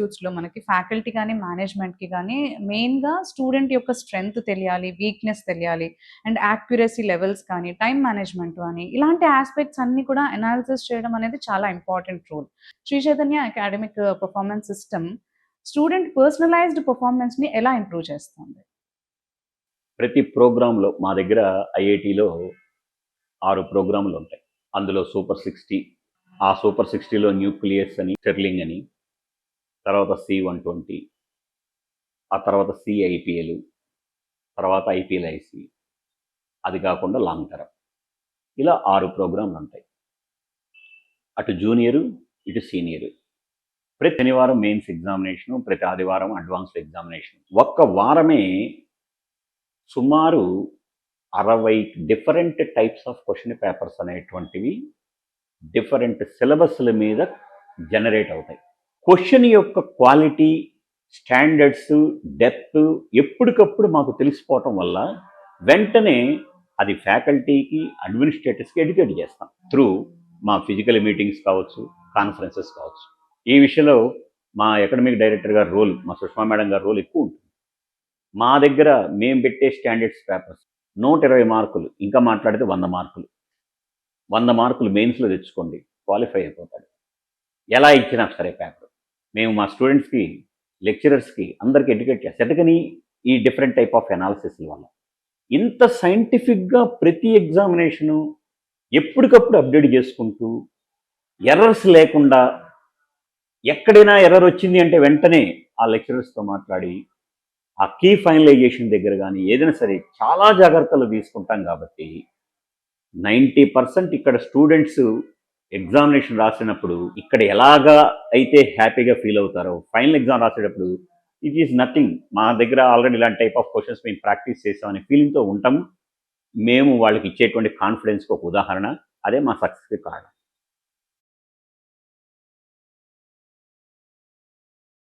ఇన్‌స్టిట్యూట్స్‌లో మనకి ఫ్యాకల్టీ గానీ, మేనేజ్‌మెంట్‌కి గానీ మెయిన్‌గా స్టూడెంట్ యొక్క స్ట్రెంగ్త్ తెలియాలి, వీక్‌నెస్ తెలియాలి అండ్ యాక్యురసీ లెవెల్స్ కానీ, టైమ్ మేనేజ్‌మెంట్ అని ఇలాంటి యాస్పెక్ట్స్ అన్నీ కూడా అనాలిసిస్ చేయడం అనేది చాలా important role. Sri Chaitanya academic performance system student personalised పెర్ఫార్మన్స్‌ని ఎలా ఇంప్రూవ్ చేస్తుంది? ప్రతి ప్రోగ్రాంలో మా దగ్గర ఐఐటీలో 6 ప్రోగ్రాములు ఉంటాయి. అందులో సూపర్ 60, ఆ సూపర్ 60లో న్యూక్లియస్ అని, స్టెర్లింగ్ అని, తర్వాత C120, ఆ తర్వాత CIPL, తర్వాత IPLIC, అది కాకుండా లాంగ్ టర్మ్. ఇలా 6 ప్రోగ్రాంలు ఉంటాయి. అటు జూనియరు, ఇటు సీనియరు. ప్రతి శనివారం మెయిన్స్ ఎగ్జామినేషను, ప్రతి ఆదివారం అడ్వాన్స్డ్ ఎగ్జామినేషన్. ఒక్క వారమే సుమారు 60 different types of question papers అనేటువంటివి డిఫరెంట్ సిలబస్ల మీద జనరేట్ అవుతాయి. క్వశ్చన్ యొక్క క్వాలిటీ, స్టాండర్డ్స్, డెప్త్ ఎప్పటికప్పుడు మాకు తెలిసిపోవటం వల్ల వెంటనే అది ఫ్యాకల్టీకి, అడ్మినిస్ట్రేటర్స్కి ఎడ్యుకేట్ చేస్తాం త్రూ మా ఫిజికల్ మీటింగ్స్ కావచ్చు, కాన్ఫరెన్సెస్ కావచ్చు. ఈ విషయంలో మా అకాడమిక్ డైరెక్టర్ గారి రోల్, మా సుష్మా మేడం గారి రోల్ ఎక్కువ ఉంటుంది. మా దగ్గర మేము పెట్టే స్టాండర్డ్స్ పేపర్స్ 120 మార్కులు, ఇంకా మాట్లాడితే 100 మార్కులు. 100 మార్కులు మెయిన్స్లో తెచ్చుకోండి, క్వాలిఫై అయిపోతాడు. ఎలా ఇచ్చినా సరే పేపర్ మేము మా స్టూడెంట్స్కి, లెక్చరర్స్కి అందరికీ ఎడ్యుకేట్ చేస్తాం. ఎందుకని ఈ డిఫరెంట్ టైప్ ఆఫ్ అనాలిసిస్ వల్ల ఇంత సైంటిఫిక్గా ప్రతి ఎగ్జామినేషను ఎప్పటికప్పుడు అప్డేట్ చేసుకుంటూ ఎర్రర్స్ లేకుండా, ఎక్కడైనా ఎర్రర్ వచ్చింది అంటే వెంటనే ఆ లెక్చరర్స్తో మాట్లాడి ఆ కీ ఫైనలైజేషన్ దగ్గర కానీ ఏదైనా సరే చాలా జాగ్రత్తలు తీసుకుంటాం. కాబట్టి 90% ఇక్కడ స్టూడెంట్స్ ఎగ్జామినేషన్ రాసినప్పుడు ఇక్కడ ఎలాగా అయితే హ్యాపీగా ఫీల్ అవుతారో ఫైనల్ ఎగ్జామ్ రాసేటప్పుడు ఇట్ ఈస్ నథింగ్, మా దగ్గర ఆల్రెడీ ఇలాంటి టైప్ ఆఫ్ క్వశ్చన్స్ మేము ప్రాక్టీస్ చేసామనే ఫీలింగ్తో ఉంటాము. మేము వాళ్ళకి ఇచ్చేటువంటి కాన్ఫిడెన్స్కి ఒక ఉదాహరణ, అదే మా సక్సెస్కి కారణం.